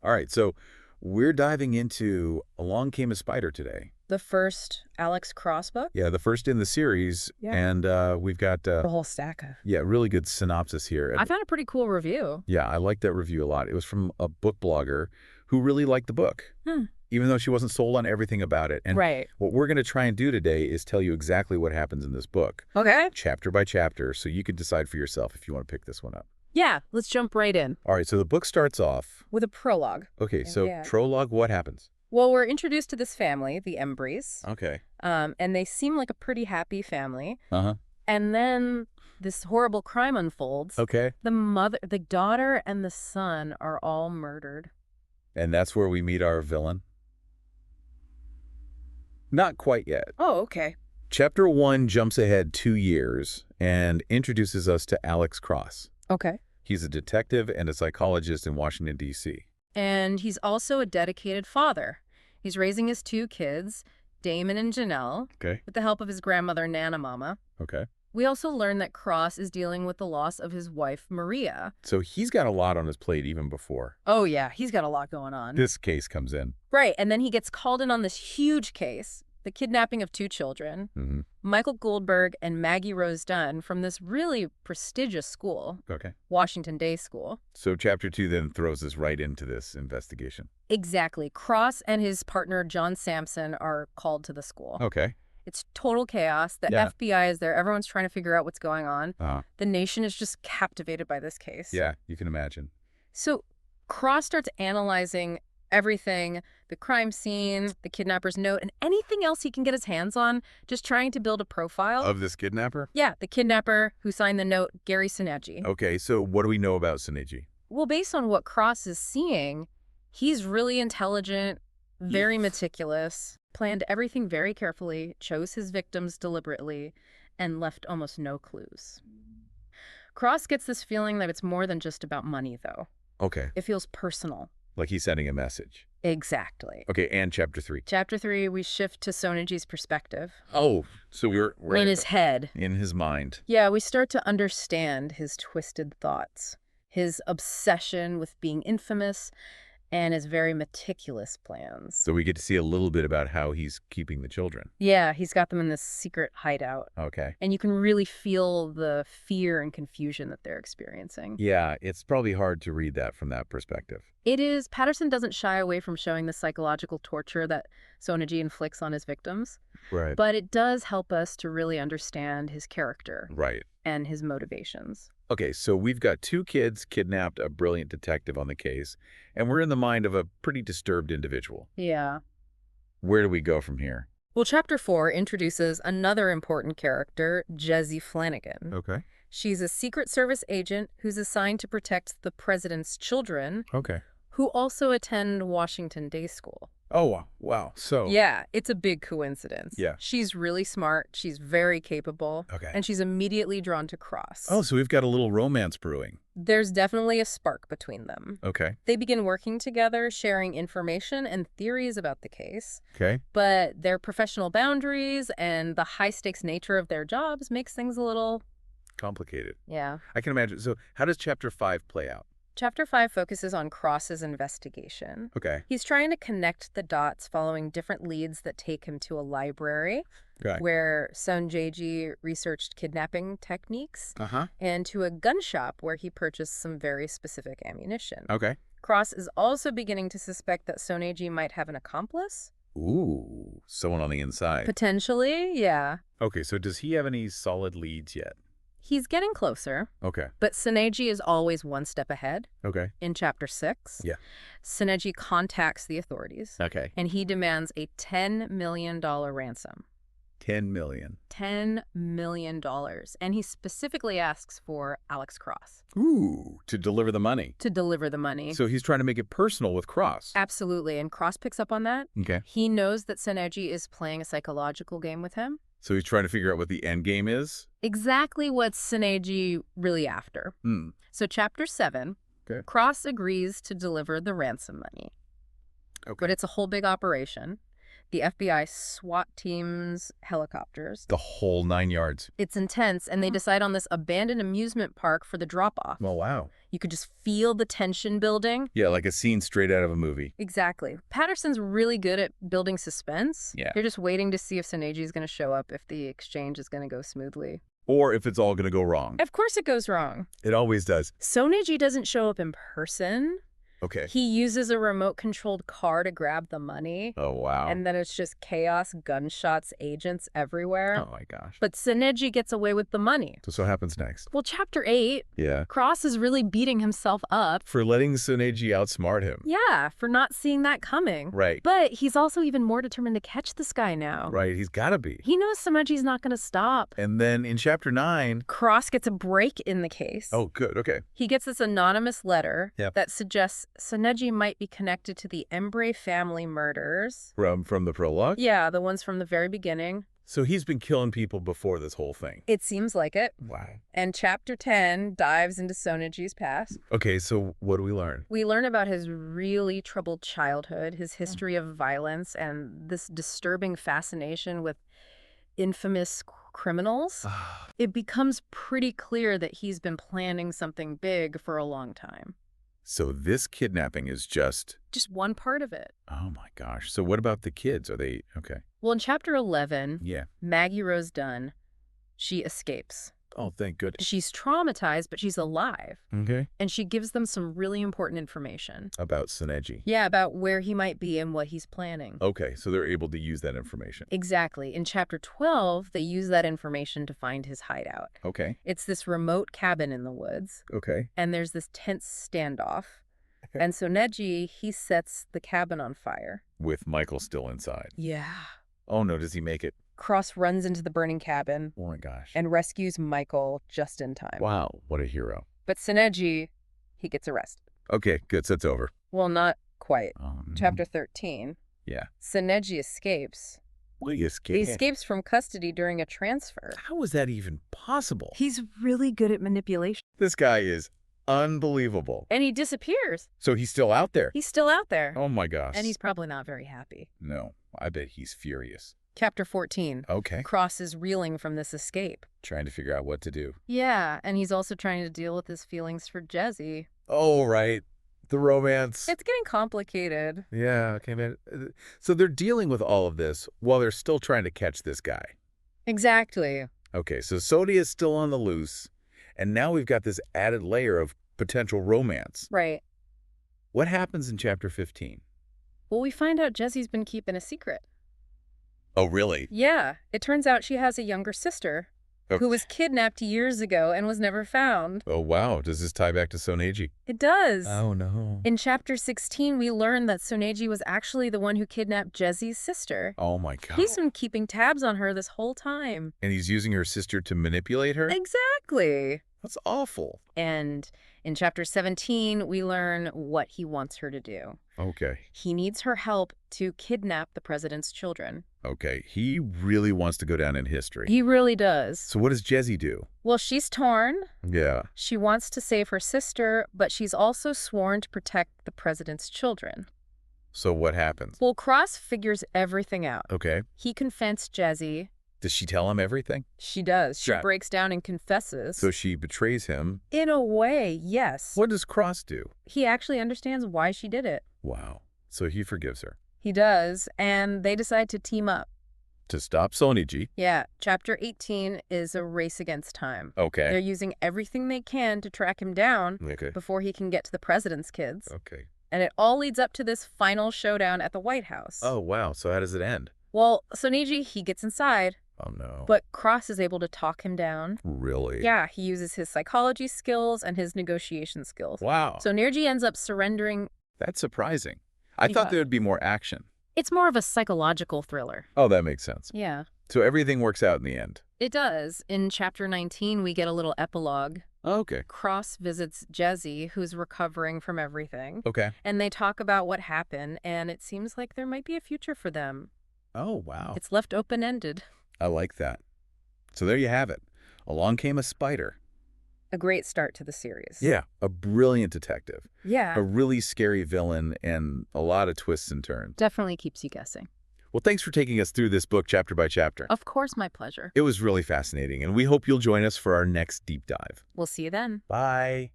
All right, so we're diving into Along Came a Spider today. The first Alex Cross book? Yeah, the first in the series, Yeah. and we've got The whole stack of. yeah, really good synopsis here. I found a pretty cool review. Yeah, I like that review a lot. It was from a book blogger who really liked the book, even though she wasn't sold on everything about it. And Right. what we're going to try and do today is tell you exactly what happens in this book, Okay. chapter by chapter, so you can decide for yourself if you want to pick this one up. Yeah, let's jump right in. All right, so the book starts off. With a prologue. Okay, so Yeah. prologue, what happens? Well, we're introduced to this family, the Embrys, Okay. and they seem like a pretty happy family. Uh-huh. And then this horrible crime unfolds. Okay. The daughter, and the son are all murdered. And that's where we meet our villain? Not quite yet. Oh, okay. Chapter 1 jumps ahead 2 years and introduces us to Alex Cross. Okay. He's a detective and a psychologist in Washington, D.C. And he's also a dedicated father. He's raising his 2 kids, Damon and Janelle, Okay. with the help of his grandmother, Nana Mama. Okay. We also learn that Cross is dealing with the loss of his wife, Maria. So he's got a lot on his plate even before Oh, yeah, he's got a lot going on. this case comes in. Right, and then he gets called in on this huge case, the kidnapping of 2 children, Mm-hmm. Michael Goldberg and Maggie Rose Dunn, from this really prestigious school, Okay. Washington Day School. So chapter 2 then throws us right into this investigation. Exactly. Cross and his partner, John Sampson, are called to the school. Okay. It's total chaos. The Yeah. FBI is there. Everyone's trying to figure out what's going on. Uh-huh. The nation is just captivated by this case. Yeah, you can imagine. So Cross starts analyzing everything, the crime scene, the kidnapper's note, and anything else he can get his hands on, just trying to build a profile. Of this kidnapper? Yeah, the kidnapper who signed the note, Gary Soneji. Okay, so what do we know about Soneji? Well, based on what Cross is seeing, he's really intelligent, very meticulous, planned everything very carefully, chose his victims deliberately, and left almost no clues. Cross gets this feeling that it's more than just about money, though. Okay, It feels personal. like he's sending a message. Exactly. Okay, and chapter 3. Chapter 3, we shift to Soneji's perspective. Oh, so we're In his head. in his mind. Yeah, we start to understand his twisted thoughts, his obsession with being infamous, and his very meticulous plans. So we get to see a little bit about how he's keeping the children. Yeah, he's got them in this secret hideout. Okay. And you can really feel the fear and confusion that they're experiencing. Yeah, it's probably hard to read that from that perspective. It is. Patterson doesn't shy away from showing the psychological torture that Soneji inflicts on his victims, Right. but it does help us to really understand his character Right. and his motivations. Okay, so we've got 2 kids kidnapped, a brilliant detective on the case, and we're in the mind of a pretty disturbed individual. Yeah. Where do we go from here? Well, Chapter 4 introduces another important character, Jezzie Flanagan. Okay. She's a Secret Service agent who's assigned to protect the president's children, Okay. who also attend Washington Day School. Oh, wow. So. Yeah, it's a big coincidence. Yeah. She's really smart, she's very capable, Okay. and she's immediately drawn to Cross. Oh, so we've got a little romance brewing. There's definitely a spark between them. Okay. They begin working together, sharing information and theories about the case, Okay. but their professional boundaries and the high-stakes nature of their jobs makes things a little... Complicated. Yeah. I can imagine. So how does chapter 5 play out? Chapter 5 focuses on Cross's investigation. Okay. He's trying to connect the dots following different leads that take him to a library Okay. where Soneji researched kidnapping techniques Uh-huh. and to a gun shop where he purchased some very specific ammunition. Okay. Cross is also beginning to suspect that Soneji might have an accomplice. Ooh, someone on the inside. Potentially, yeah. Okay, so does he have any solid leads yet? He's getting closer, Okay. but Soneji is always one step ahead. Okay. In Chapter 6, Yeah. Soneji contacts the authorities, Okay. and he demands a $10 million ransom. 10 million. $10 million. And he specifically asks for Alex Cross Ooh, to deliver the money. to deliver the money. So he's trying to make it personal with Cross. Absolutely. And Cross picks up on that. Okay. He knows that Soneji is playing a psychological game with him. So he's trying to figure out what the end game is? Exactly what Soneji really after. Hmm. So Chapter 7, Okay. Cross agrees to deliver the ransom money. Okay. But it's a whole big operation. The FBI SWAT teams, helicopters. The whole 9 yards. It's intense, and they decide on this abandoned amusement park for the drop-off. Well, wow. You could just feel the tension building. Yeah, like a scene straight out of a movie. Exactly. Patterson's really good at building suspense. Yeah. You're just waiting to see if Soneji is going to show up, if the exchange is going to go smoothly. Or if it's all going to go wrong. Of course it goes wrong. It always does. Soneji doesn't show up in person. Okay. He uses a remote-controlled car to grab the money. Oh, wow. And then it's just chaos, gunshots, agents everywhere. Oh, my gosh. But Soneji gets away with the money. So what happens next? Well, Chapter 8, Yeah. Cross is really beating himself up. For letting Soneji outsmart him. Yeah, for not seeing that coming. Right. But he's also even more determined to catch this guy now. Right, he's got to be. He knows Soneji's not going to stop. And then in Chapter 9... Cross gets a break in the case. Oh, good, okay. He gets this anonymous letter Yep. that suggests Soneji might be connected to the Embray family murders. From the prologue? Yeah, the ones from the very beginning. So he's been killing people before this whole thing. It seems like it. Wow. And Chapter 10 dives into Soneji's past. Okay, so what do we learn? We learn about his really troubled childhood, his history of violence, and this disturbing fascination with infamous criminals. It becomes pretty clear that he's been planning something big for a long time. So this kidnapping is just one part of it. Oh my gosh. So what about the kids? Are they okay? Well, in Chapter 11, Yeah. Maggie Rose Dunn, she escapes. Oh, thank goodness. She's traumatized, but she's alive. Okay. And she gives them some really important information. About Soneji. Yeah, about where he might be and what he's planning. Okay, so they're able to use that information. Exactly. In Chapter 12, they use that information to find his hideout. Okay. It's this remote cabin in the woods. Okay. And there's this tense standoff. And Soneji, he sets the cabin on fire. With Michael still inside. Yeah. Oh no, does he make it? Cross runs into the burning cabin. Oh my gosh. And rescues Michael just in time. Wow, what a hero. But Soneji, he gets arrested. Okay, good, so it's over. Well, not quite. Oh, no. Chapter 13. Yeah. Soneji escapes. Well, he He escaped. escapes from custody during a transfer. How is that even possible? He's really good at manipulation. This guy is unbelievable. And he disappears. So he's still out there? He's still out there. Oh my gosh. And he's probably not very happy. No, I bet he's furious. Chapter 14. Okay. Cross is reeling from this escape. Trying to figure out what to do. Yeah, and he's also trying to deal with his feelings for Jezzie. Oh, right. The romance. It's getting complicated. Yeah, okay, man. So they're dealing with all of this while they're still trying to catch this guy. Exactly. Okay, so Sodi is still on the loose, and now we've got this added layer of potential romance. Right. What happens in Chapter 15? Well, we find out Jessie's been keeping a secret. Oh, really? Yeah, it turns out she has a younger sister who was kidnapped years ago and was never found. Oh, wow. Does this tie back to Soneji? It does. Oh, no. In Chapter 16, we learn that Soneji was actually the one who kidnapped Jessie's sister. Oh, my God. He's been keeping tabs on her this whole time. And he's using her sister to manipulate her? Exactly. That's awful. And in Chapter 17, we learn what he wants her to do. Okay. He needs her help to kidnap the president's children. Okay. He really wants to go down in history. He really does. So what does Jezzie do? Well, she's torn. Yeah. She wants to save her sister, but she's also sworn to protect the president's children. So what happens? Well, Cross figures everything out. Okay. He confronts Jezzie. Does she tell him everything? She does. She Yeah. breaks down and confesses. So she betrays him. In a way, yes. What does Cross do? He actually understands why she did it. Wow. So he forgives her. He does, and they decide to team up. To stop Soneji. Yeah, Chapter 18 is a race against time. Okay. They're using everything they can to track him down Okay. before he can get to the president's kids. Okay. And it all leads up to this final showdown at the White House. Oh, wow. So how does it end? Well, Soneji, he gets inside, Oh, no. but Cross is able to talk him down. Really? Yeah, he uses his psychology skills and his negotiation skills. Wow. So Soneji ends up surrendering. That's surprising. I thought Yeah. there would be more action. It's more of a psychological thriller. Oh, that makes sense. Yeah, So everything works out in the end. it does. In Chapter 19, we get a little epilogue. Okay. Cross visits Jezzie, who's recovering from everything. Okay. And they talk about what happened, and it seems like there might be a future for them. Oh, wow. It's left open-ended. I like that. So there you have it. Along came a spider. A great start to the series. Yeah. A brilliant detective. Yeah. A really scary villain and a lot of twists and turns. Definitely keeps you guessing. Well, thanks for taking us through this book chapter by chapter. Of course, my pleasure. It was really fascinating, and we hope you'll join us for our next deep dive. We'll see you then. Bye.